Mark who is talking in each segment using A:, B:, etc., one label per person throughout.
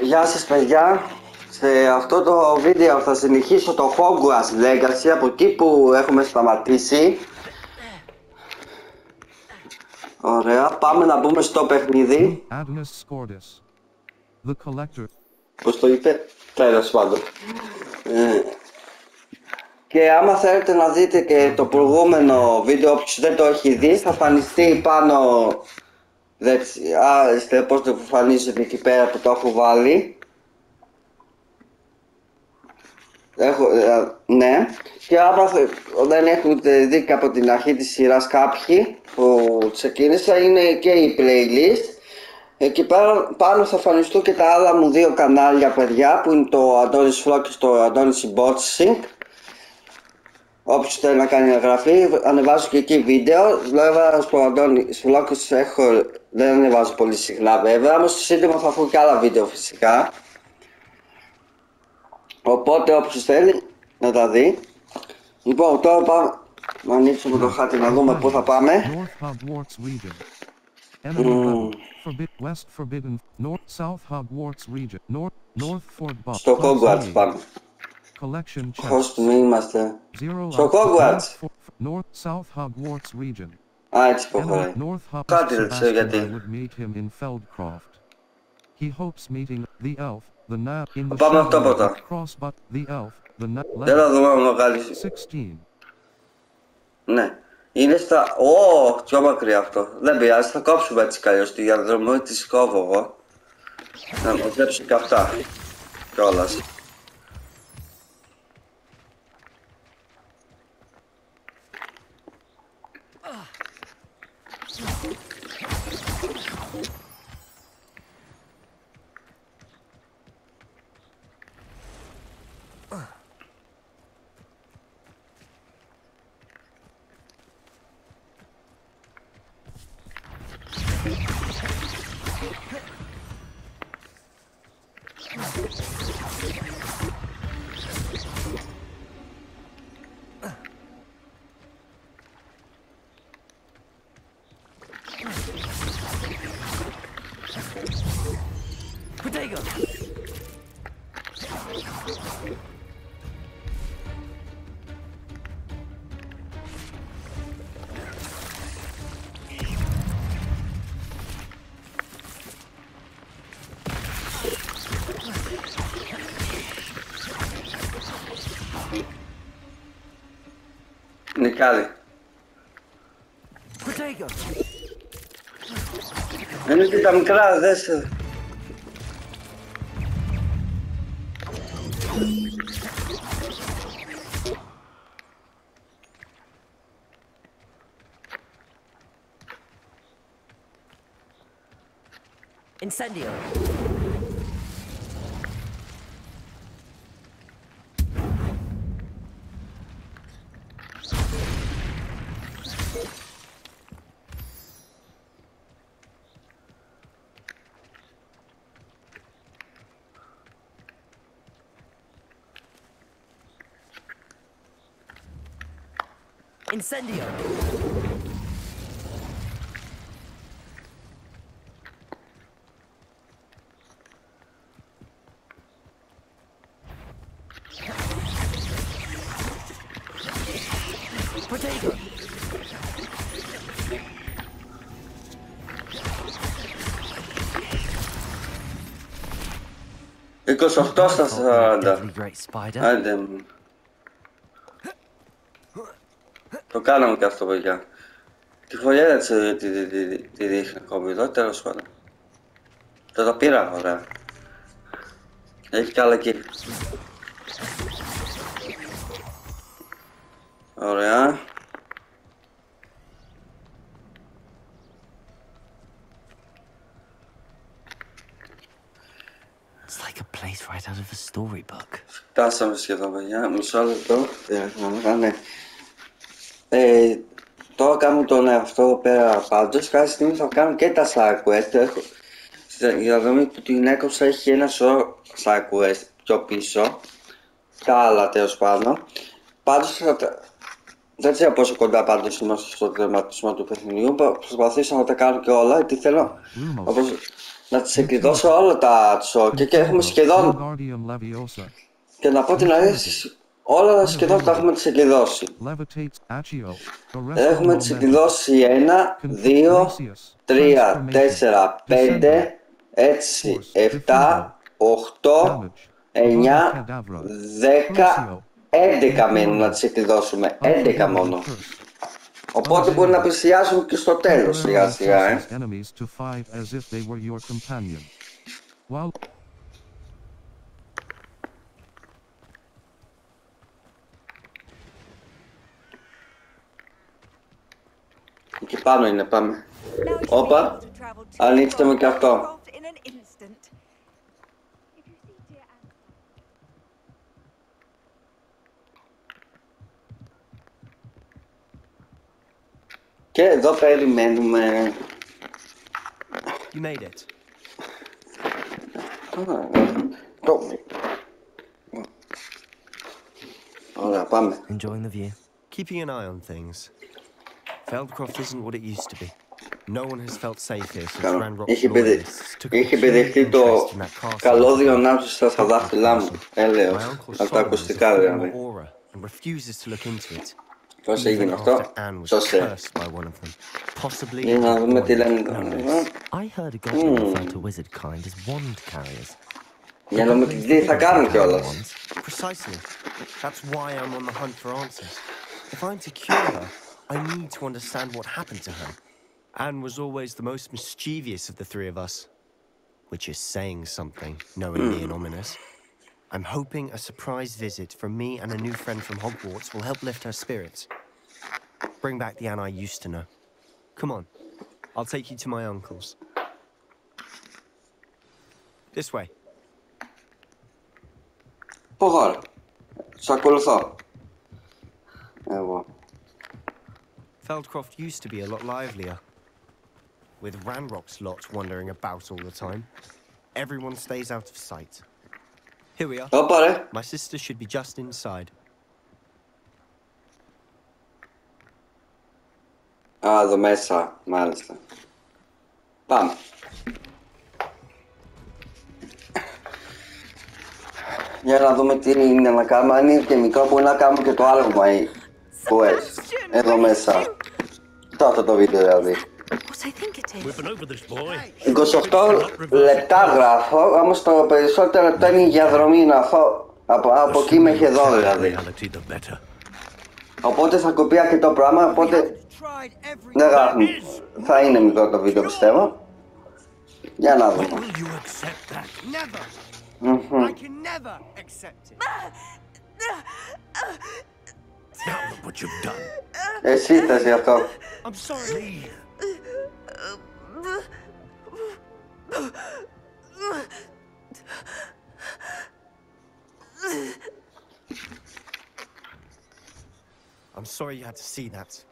A: Γεια σας παιδιά, σε αυτό το βίντεο θα συνεχίσω το Hogwarts Legacy από εκεί που έχουμε σταματήσει. Ωραία, πάμε να μπούμε στο παιχνίδι.
B: Adonisskordas. The collector.
A: Πώς το είπε, τέλος πάντων. Και άμα θέλετε να δείτε και το προηγούμενο βίντεο, όποιος δεν το έχει δει, θα εμφανιστεί πάνω δεξιά, πώς το εμφανίζεται εκεί πέρα που το έχω βάλει. Ναι, και άμα δεν έχετε δει από την αρχή της σειράς κάποιοι που ξεκίνησα, είναι και η playlist. Εκεί πάνω θα εμφανιστούν και τα άλλα μου δύο κανάλια παιδιά, που είναι το Adonis VLOGS και το adonisskordas. Όποιος θέλει να κάνει εγγραφή, ανεβάζω και εκεί βίντεο. Βέβαια στο Adonis VLOGS δεν ανεβάζω πολύ συχνά βέβαια, όμως σύντομα θα έχω και άλλα βίντεο φυσικά. Οπότε όποιος θέλει να τα δει. Λοιπόν, τώρα πάμε να ανοίξουμε το χάρτη να δούμε πού θα πάμε.
B: North Hogwarts region. West Forbidden, North South Hogwarts region. North
A: Στο Hogwarts πάμε.
B: Collection
A: Πώς μην είμαστε. Στο Hogwarts.
B: North South Hogwarts region.
A: Α, έτσι προχωράει. Κάτι δεν ξέρω γιατί.
B: He hopes meeting the elf, the gnat in the
A: πάμε αυτό πρώτα.
B: crossbutt, the elf, the gnat.
A: Δεν θα δούμε να βγάλει.
B: 16.
A: Ναι. Είναι στα... πιο μακριά αυτό. Δεν πειράζει, θα κόψουμε έτσι καλώς τη διαδρομή της κόβω εγώ. Να μαζέψω και αυτά. Κιόλας. Νικάλη. Είναι και τα μικρά, δες.
C: Incendio. Incendio. Potato.
A: 28 στα 40. Άντε μου. Το κάναμε και αυτό παιδιά. Τη φωλιά δεν τη δείχνει ακόμη εδώ, τέλος πάντων. Το πήρα, ωραία. Έχει κι άλλα εκεί. Ωραία.
C: It's like a place right out of a storybook.
A: Φτάσαμε σχεδόν παιδιά, μισό λεπτό. Ναι. Τώρα κάνουμε τον εαυτό εδώ πέρα πάντως. Κάθε στιγμή θα κάνω και τα side quest. Για να δούμε που την έκοψα έχει ένα σωρό side quest πιο πίσω. Τα άλλα τέλος πάντων. Πάντως δεν ξέρω πόσο κοντά πάντως είμαστε στο τερματισμό του παιχνιδιού. Προσπαθήσω να τα κάνω και όλα γιατί θέλω. Όπως να τις εκδηλώσω όλα τα τσόκια και έχουμε σχεδόν, και να πω την αλήθεια, όλα σχεδόν τα έχουμε τις εκδηλώσει. Έχουμε τις εκδηλώσει 1, 2, 3, 4, 5, έτσι 7, 8, 9, 10, 11 μένουν να τις εκδηλώσουμε, 11 μόνο. Οπότε μπορεί να πλησιάσουν και στο τέλος σιγά σιγά, Εκεί πάνω είναι, πάμε. Όπα, ανοίξτε με και αυτό. Και εδώ περιμένουμε.
C: You made it.
A: Ωραία, πάμε.
C: Enjoying the view.
D: Keeping an eye on things. Feldcroft isn't what it used to be. No one has felt safe here since Ranrock's loyalists took a
A: Είχε
D: huge
A: επιδεχτεί το
D: interest in that castle.
A: καλώδιο ανάψει στα δάχτυλά μου. Έλεος,
D: My uncle
A: από τα
D: Solomon is a
A: ακουστικά
D: former
A: δηλαδή.
D: aura and refuses to look into it.
A: Πώς
D: Even
A: έγινε
D: after
A: αυτό?
D: Anne was
A: Σώσε.
D: cursed by one of them. Possibly
A: Για να δούμε τι λένε
D: known
A: εδώ.
D: as.
C: I heard a goblin refer to wizard kind as wand carriers.
A: Για να δούμε τι θα κάνουν κιόλας.
D: Precisely. That's why I'm on the hunt for answers. If I'm to cure her, I need to understand what happened to her. Anne was always the most mischievous of the three of us. Which is saying something, knowing me and ominous. I'm hoping a surprise visit from me and a new friend from Hogwarts will help lift her spirits. Bring back the Anne I used to know. Come on, I'll take you to my uncle's. This way.
A: Προχώρα. Σ' ακολουθώ. Εγώ.
D: Feldcroft used to be a lot livelier. With Ranrock's lot wandering about all the time. Everyone stays out of sight. Here we are.
A: Όπα ρε.
D: My sister should be just inside.
A: Α, εδώ μέσα, μάλιστα. Πάμε. Για να δούμε τι είναι να κάνουμε. Αν είναι και μικρό, μπορεί να κάνουμε και το άλλο που έχει. Εδώ μέσα. Κοιτάω αυτό το βίντεο δηλαδή. 28 λεπτά γράφω, όμως το περισσότερο λεπτά είναι η διαδρομή να φάω. Από εκεί μέχρι εδώ δηλαδή. Οπότε θα κοπεί αρκετό πράγμα, οπότε δεν γράφουμε. Θα είναι μικρό το βίντεο πιστεύω. Για να δούμε. Εσύ θες γι' αυτό.
D: I'm sorry you had to see that.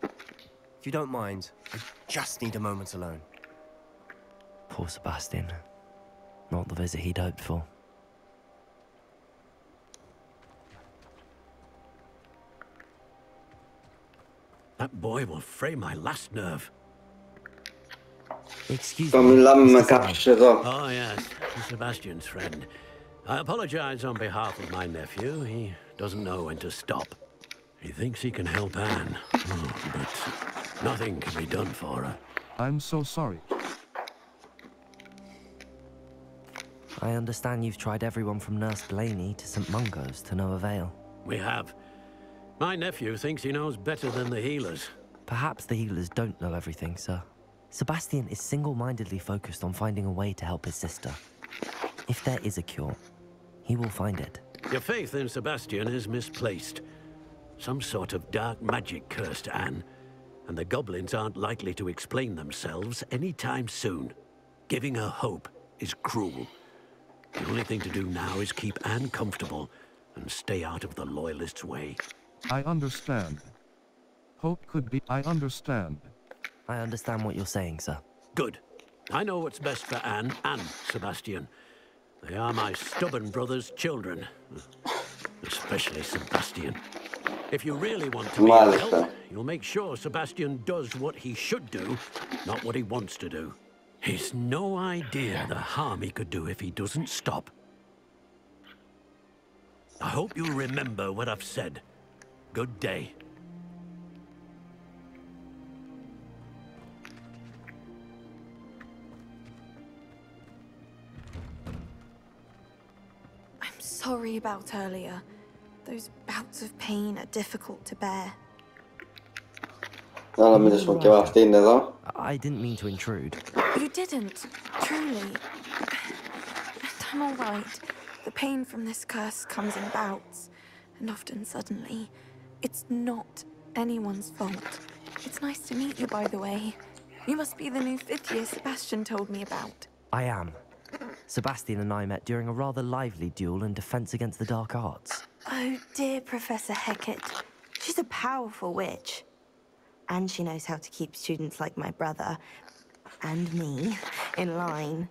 D: If you don't mind, I just need a moment alone.
C: Poor Sebastian. Not the visit he'd hoped for.
E: That boy will fray my last nerve.
C: Excuse
A: Θα
C: me.
A: μιλάμε με
C: Mr.
A: κάποιους εδώ.
E: Oh, yes, Sebastian's friend. I apologize on behalf of my nephew. He doesn't know when to stop. He thinks he can help Anne, but nothing can be done for her.
B: I'm so sorry.
C: I understand you've tried everyone from Nurse Blaney to St. Mungo's to no avail.
E: We have. My nephew thinks he knows better than the healers.
C: Perhaps the healers don't know everything, sir. Sebastian is single-mindedly focused on finding a way to help his sister. If there is a cure, he will find it.
E: Your faith in Sebastian is misplaced. Some sort of dark magic cursed Anne, and the goblins aren't likely to explain themselves anytime soon. Giving her hope is cruel. The only thing to do now is keep Anne comfortable and stay out of the Loyalists' way.
B: I understand. Hope could be. I understand.
C: I understand what you're saying, sir.
E: Good. I know what's best for Anne and Sebastian. They are my stubborn brother's children. Especially Sebastian. If you really want to be of help, you'll make sure Sebastian does what he should do, not what he wants to do. He's no idea the harm he could do if he doesn't stop. I hope you'll remember what I've said. Good day.
F: I'm sorry about earlier. Those bouts of pain are difficult to bear.
A: Να μιλήσουμε και αυτή είναι εδώ.
C: I didn't mean to intrude.
F: You didn't, truly. And I'm all right. The pain from this curse comes in bouts, and often suddenly. It's not anyone's fault. It's nice to meet you, by the way. You must be the new 5th year Sebastian told me about.
C: I am. Sebastian and I met during a rather lively duel in defense against the dark arts.
F: Oh, dear Professor Hecat. She's a powerful witch. And she knows how to keep students like my brother, and me, in line.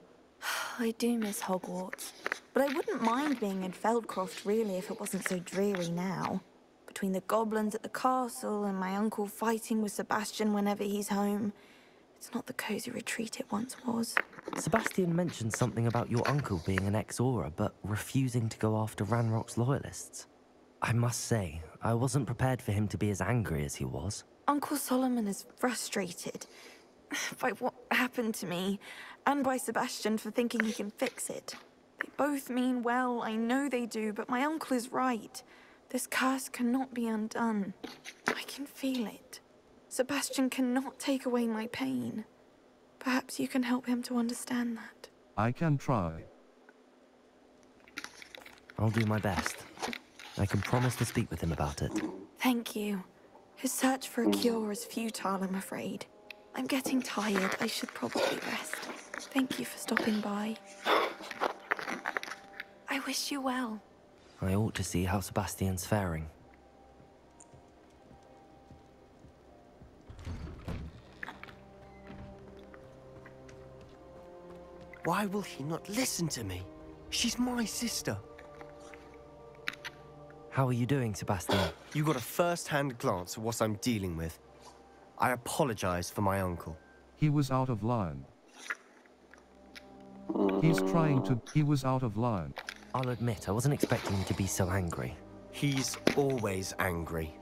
F: I do miss Hogwarts. But I wouldn't mind being in Feldcroft, really, if it wasn't so dreary now. Between the goblins at the castle and my uncle fighting with Sebastian whenever he's home. It's not the cozy retreat it once was.
C: Sebastian mentioned something about your uncle being an ex-Aura, but refusing to go after Ranrock's loyalists. I must say, I wasn't prepared for him to be as angry as he was.
F: Uncle Solomon is frustrated by what happened to me, and by Sebastian for thinking he can fix it. They both mean well, I know they do, but my uncle is right. This curse cannot be undone. I can feel it. Sebastian cannot take away my pain. Perhaps you can help him to understand that.
B: I can try.
C: I'll do my best. I can promise to speak with him about it.
F: Thank you. His search for a cure is futile, I'm afraid. I'm getting tired. I should probably rest. Thank you for stopping by. I wish you well.
C: I ought to see how Sebastian's faring.
D: Why will he not listen to me? She's my sister.
C: How are you doing, Sebastian?
D: You got a first-hand glance at what I'm dealing with. I apologize for my uncle.
B: He was out of line. He was out of line.
C: I'll admit, I wasn't expecting him to be so angry.
D: He's always angry.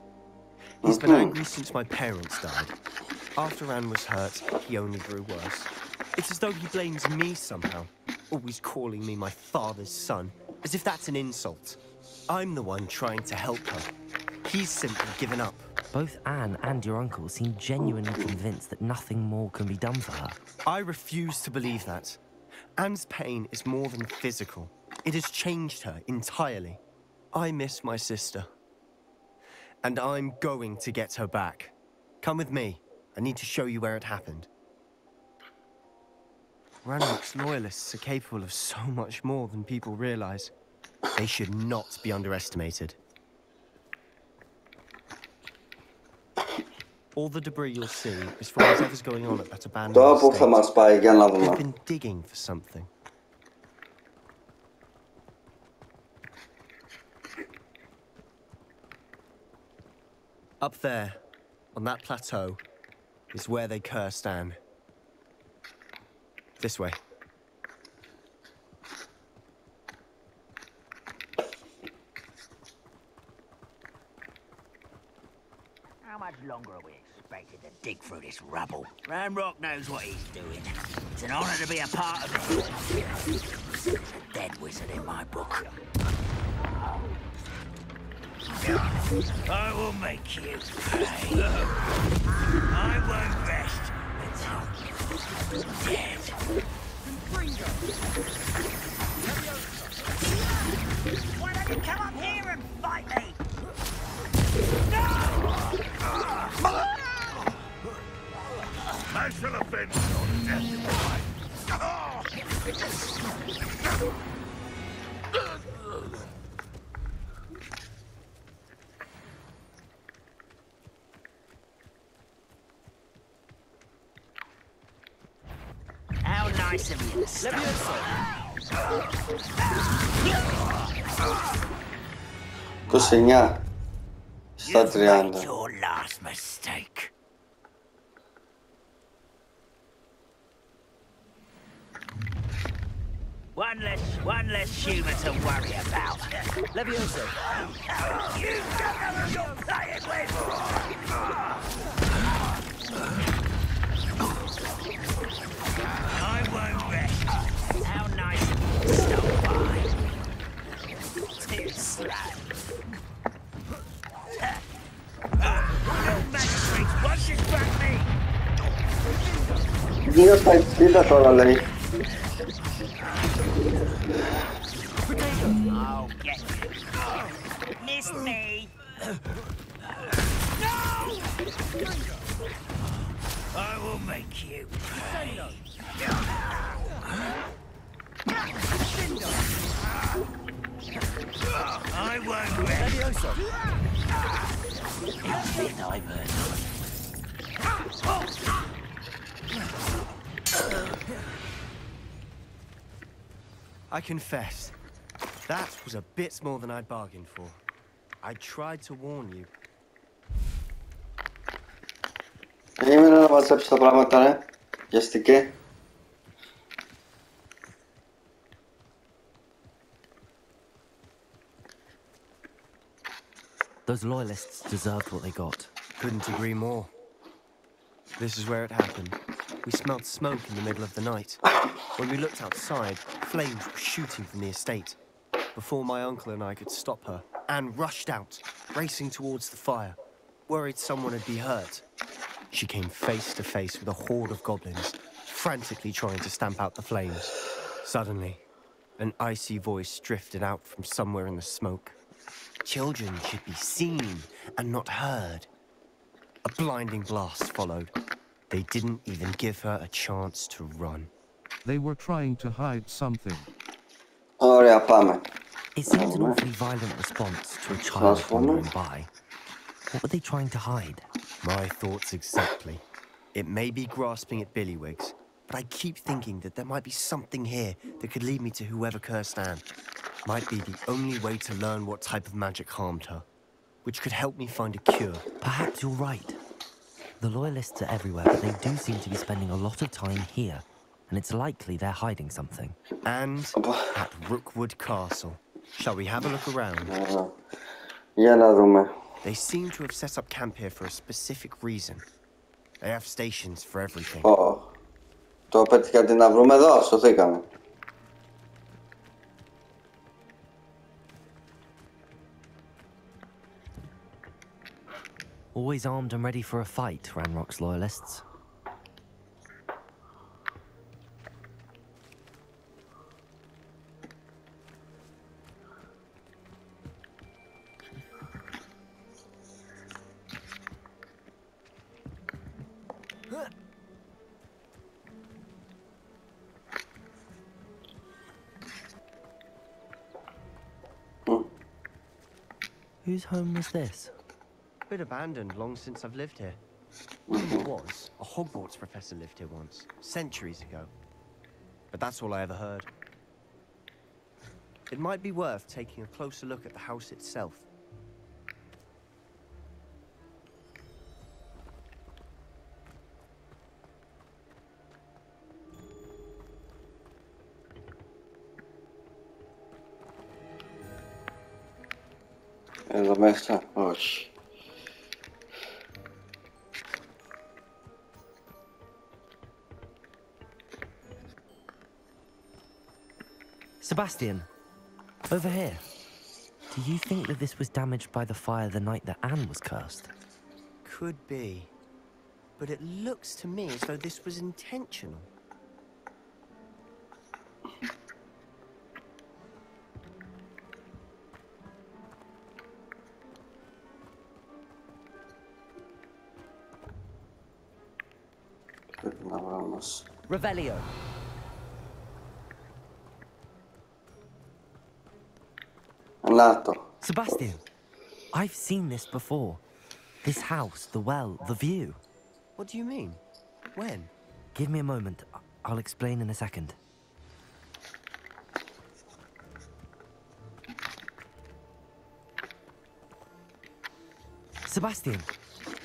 D: He's been angry since my parents died. After Anne was hurt, he only grew worse. It's as though he blames me somehow, always calling me my father's son, as if that's an insult. I'm the one trying to help her. He's simply given up.
C: Both Anne and your uncle seem genuinely convinced that nothing more can be done for her.
D: I refuse to believe that. Anne's pain is more than physical. It has changed her entirely. I miss my sister. And I'm going to get her back. Come with me. I need to show you where it happened. Ranrock's loyalists are capable of so much more than people realize. They should not be underestimated. All the debris you'll see is from whatever's going on at that abandoned
A: Τώρα που θα μας πάει, για να
D: estate.
A: δούμε.
D: They've been digging for something. Up there, on that plateau, is where they cursed Anne. This way.
G: How much longer are we expected to dig through this rubble? Ranrock knows what he's doing. It's an honor to be a part of it. There's a dead wizard in my book. I will make you pay. I won't rest until you're dead. Why don't you come up here and fight me?
E: I shall avenge your death.
G: How nice of you to stop.
A: Κοσενιά στα
G: You've made
A: 30.
G: your last mistake. One less human to worry about.
D: Leviosa.
G: You don't know who you're playing with. I won't rest. How nice of you to stop by. Too slow. Your magic tricks, once you struck me.
A: Δύο στα 60 τώρα λέει.
G: I'll get you. Missed me. No! I will make you pay. I won't rest. Everything I've heard.
D: I confess, that was a bit more than I'd bargained for. I tried to warn you.
A: Περίμενα να μαζέψει τα πράγματα, ρε. Βιαστικέ.
C: Those loyalists deserved what they got.
D: Couldn't agree more. This is where it happened. We smelled smoke in the middle of the night. When we looked outside, flames were shooting from the estate. Before my uncle and I could stop her, Anne rushed out, racing towards the fire, worried someone had been hurt. She came face to face with a horde of goblins, frantically trying to stamp out the flames. Suddenly, an icy voice drifted out from somewhere in the smoke. Children should be seen and not heard. A blinding blast followed. They didn't even give her a chance to run.
B: They were trying to hide something.
A: Ωραία, πάμε.
C: It seems an awfully violent response to a child wandering by. What were they trying to hide?
D: My thoughts exactly. It may be grasping at Billywigs, but I keep thinking that there might be something here that could lead me to whoever cursed Anne. Might be the only way to learn what type of magic harmed her, which could help me find a cure.
C: Perhaps you're right. The loyalists are everywhere, but they do seem to be spending a lot of time here, and it's likely they're hiding something.
D: And at Rookwood Castle. Shall we have a look around?
A: Για να δούμε.
D: They seem to have set up camp here for a specific reason. They have stations for everything.
A: Το πέτυχα τι να βρούμε εδώ, σωθήκαμε.
C: Always armed and ready for a fight, Ranrock's loyalists. Whose home was this?
D: Bit abandoned long since I've lived here. It was. A Hogwarts professor lived here once, centuries ago. But that's all I ever heard. It might be worth taking a closer look at the house itself.
A: Εδώ μέσα, όχι.
C: Sebastian, over here. Do you think that this was damaged by the fire the night that Anne was cursed?
D: Could be. But it looks to me as though this was intentional.
C: Revelio. Sebastian, I've seen this before. This house, the well, the view.
D: What do you mean? When?
C: Give me a moment. I'll explain in a second. Sebastian,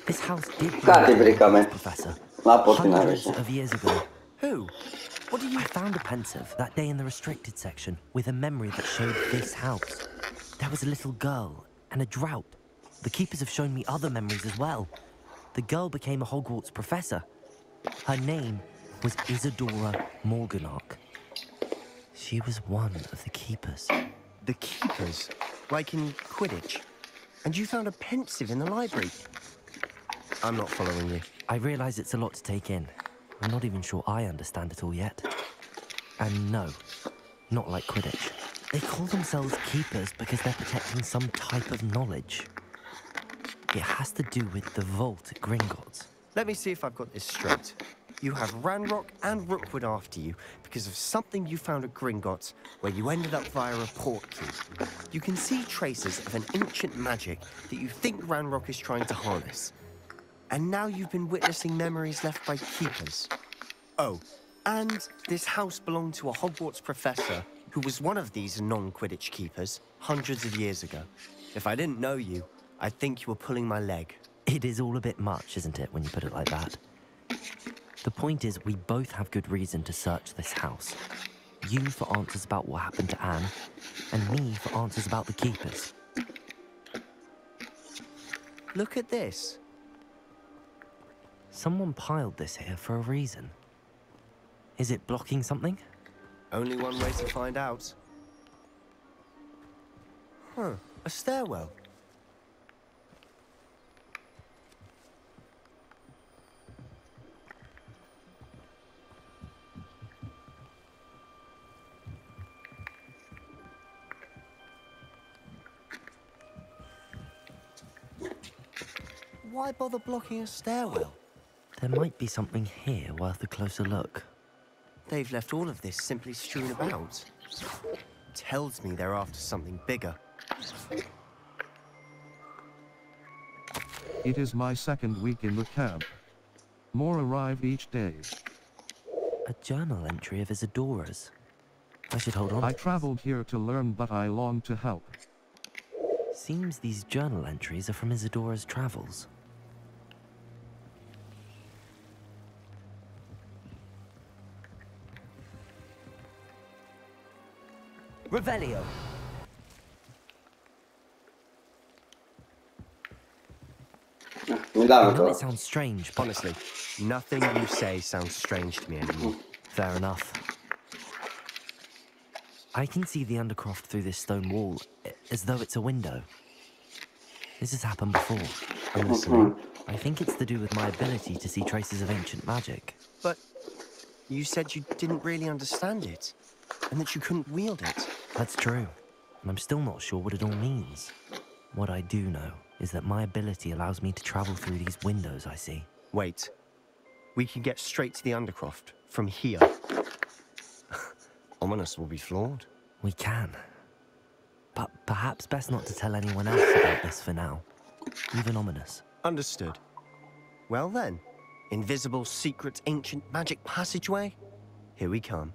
C: this house did belong to the Professor. Hundreds of years ago.
D: Who? What do
C: I found a pensive that day in the restricted section with a memory that showed this house. There was a little girl and a drought. The keepers have shown me other memories as well. The girl became a Hogwarts professor. Her name was Isadora Morganach. She was one of the keepers.
D: The keepers? Like in Quidditch? And you found a pensive in the library? I'm not following you.
C: I realise it's a lot to take in. I'm not even sure I understand it all yet. And no, not like Quidditch. They call themselves keepers because they're protecting some type of knowledge. It has to do with the vault at Gringotts.
D: Let me see if I've got this straight. You have Ranrock and Rookwood after you because of something you found at Gringotts where you ended up via a portkey. You can see traces of an ancient magic that you think Ranrock is trying to harness. And now you've been witnessing memories left by keepers. Oh, and this house belonged to a Hogwarts professor who was one of these non-Quidditch keepers hundreds of years ago. If I didn't know you, I'd think you were pulling my leg.
C: It is all a bit much, isn't it, when you put it like that? The point is, we both have good reason to search this house. You for answers about what happened to Anne, and me for answers about the keepers.
D: Look at this.
C: Someone piled this here for a reason. Is it blocking something?
D: Only one way to find out. Huh, a stairwell. Why bother blocking a stairwell?
C: There might be something here worth a closer look.
D: They've left all of this simply strewn about. Tells me they're after something bigger.
B: It is my second week in the camp. More arrive each day.
C: A journal entry of Isadora's. I should hold on.
B: I traveled here to learn, but I long to help.
C: Seems these journal entries are from Isadora's travels. Revelio.
A: Μιλάμε
C: I know
A: τώρα.
C: it sounds strange, but
D: Honestly, nothing you say sounds strange to me anymore.
C: fair enough. I can see the undercroft through this stone wall, as though it's a window. This has happened before.
D: I'm listening.
C: I think it's to do with my ability to see traces of ancient magic.
D: But you said you didn't really understand it, and that you couldn't wield it.
C: That's true, and I'm still not sure what it all means. What I do know is that my ability allows me to travel through these windows I see.
D: Wait. We can get straight to the Undercroft from here. Ominous will be flawed.
C: We can. But perhaps best not to tell anyone else about this for now. Even Ominous.
D: Understood. Well then, invisible, secret, ancient magic passageway? Here we come.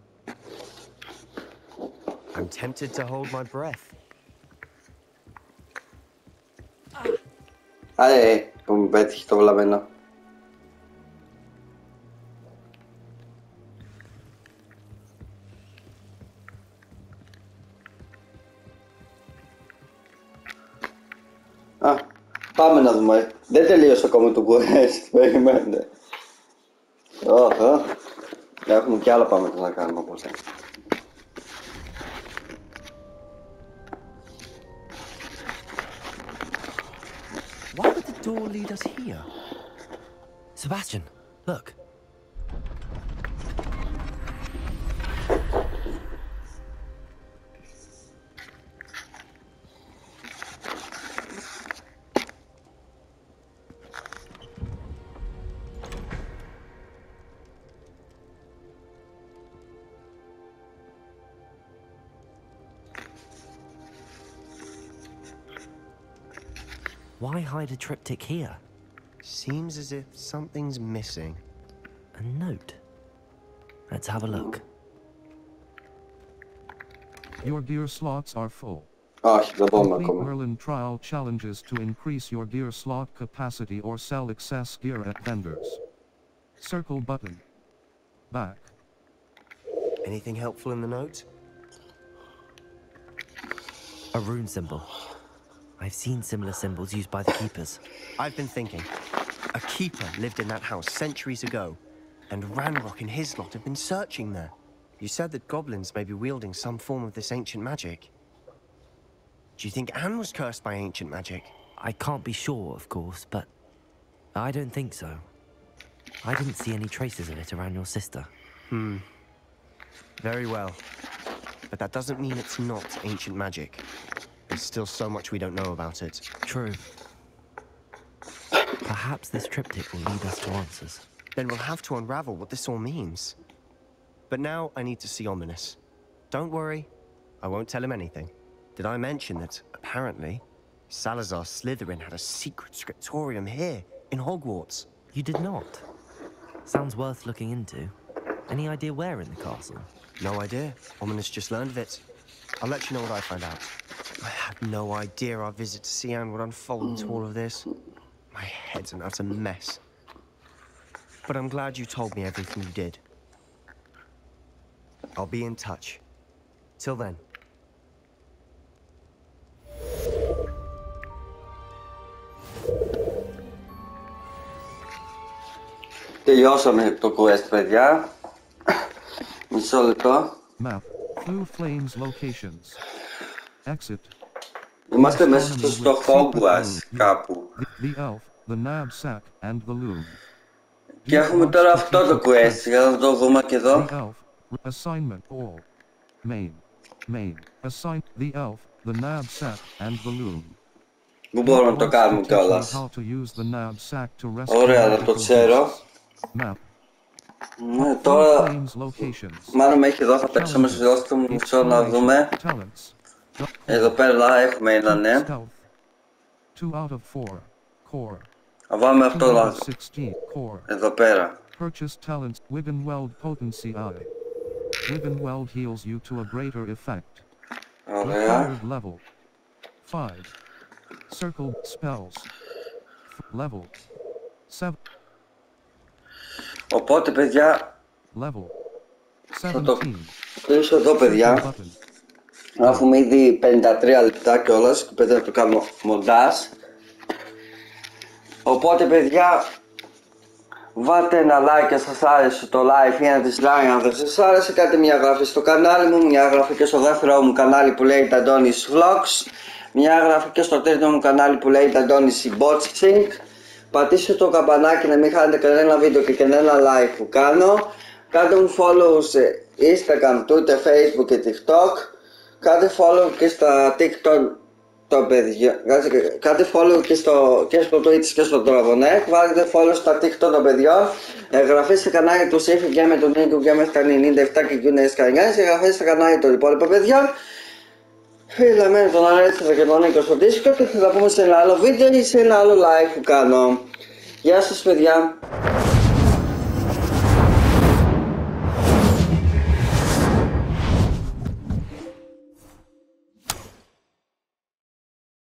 D: I'm tempted to hold my breath.
A: Άι, που μου πέτυχε το βλαμμένο. Α, πάμε να δούμε. Δεν τελείωσε ακόμα το quest, περιμένετε. Έχουμε κι άλλα πάμε να κάνουμε όπως είναι.
D: Why would the door lead us here?
C: Sebastian, look. Why hide a triptych here?
D: Seems as if something's missing.
C: A note. Let's have a look.
B: Your gear slots are full.
A: Όχι, δεν μπορούμε
B: Complete
A: ακόμα.
B: Merlin trial challenges to increase your gear slot capacity or sell excess gear at vendors. Circle button. Back.
D: Anything helpful in the note?
C: A rune symbol. I've seen similar symbols used by the keepers.
D: I've been thinking. A keeper lived in that house centuries ago, and Ranrock and his lot have been searching there. You said that goblins may be wielding some form of this ancient magic. Do you think Anne was cursed by ancient magic?
C: I can't be sure, of course, but I don't think so. I didn't see any traces of it around your sister.
D: Very well. But that doesn't mean it's not ancient magic. There's still so much we don't know about it.
C: True. Perhaps this triptych will lead us to answers.
D: Then we'll have to unravel what this all means. But now I need to see Ominous. Don't worry, I won't tell him anything. Did I mention that, apparently, Salazar Slytherin had a secret scriptorium here, in Hogwarts?
C: You did not? Sounds worth looking into. Any idea where in the castle?
D: No idea. Ominous just learned of it. I'll let you know what I find out. I had no idea our visit to Sian would unfold into all of this. My head's an utter mess. But I'm glad you told me everything you did. I'll be in touch. Till then.
A: Τελειώσαμε το quest, παιδιά. Μισό λεπτό.
B: Map. Blue flames locations. Exit.
A: Είμαστε μέσα στο Hogwarts κάπου.
B: The elf, the knapsack and the loom.
A: Και έχουμε τώρα αυτό το quest, για να το δούμε και εδώ.
B: The elf. Assignment all. Main. Assign the elf, the knapsack and the loom.
A: Που μπορούμε να το κάνουμε κιόλας. Ωραία, να το ξέρω.
B: Map.
A: Ναι, τώρα μάλλον μέχρι εδώ θα παίξουμε στο δώστο μου μισό να δούμε. Εδώ πέρα έχουμε ένα, ναι. Θα βάλουμε αυτό να... Εδώ πέρα.
B: Purchase talents. Wiggenweld potency I. Wiggenweld heals you to a greater effect.
A: Ωραία.
B: Level 5. Circle spells. Level 7.
A: Οπότε, παιδιά,
B: Level
A: θα το
B: 17.
A: κλείσω εδώ, παιδιά. Έχουμε ήδη 53 λεπτά κιόλας και πρέπει να το κάνω μοντάζ. Οπότε, παιδιά, βάλτε ένα like αν σας άρεσε το live ή ένα dislike αν δεν σας άρεσε. Κάντε μια εγγραφή στο κανάλι μου, μια εγγραφή και στο δεύτερο μου κανάλι που λέγεται Adonis VLOGS. Μια εγγραφή και στο τρίτο μου κανάλι που λέγεται Adonis unboxins. Πατήστε το καμπανάκι να μην χάνετε κανένα βίντεο και κανένα live που κάνω. Κάντε μου follow σε Instagram, Twitter, Facebook και TikTok. Κάντε follow και στα TikTok το παιδιά. Κάντε follow και στο Twitch και στο Trovo, ναι. Βάλτε follow στα TikTok των παιδιών. Εγγραφή στο κανάλι του Σύφη και με τον Νίκο και μέχρι τα 97 και Γιούνες Κανιάς. Εγγραφή στο κανάλι των υπόλοιπων παιδιών. Φίλαμε τον Αρέτσο και τον Νίκο στο Discord και θα τα πούμε σε ένα άλλο βίντεο ή σε ένα άλλο live που κάνω. Γεια σας, παιδιά.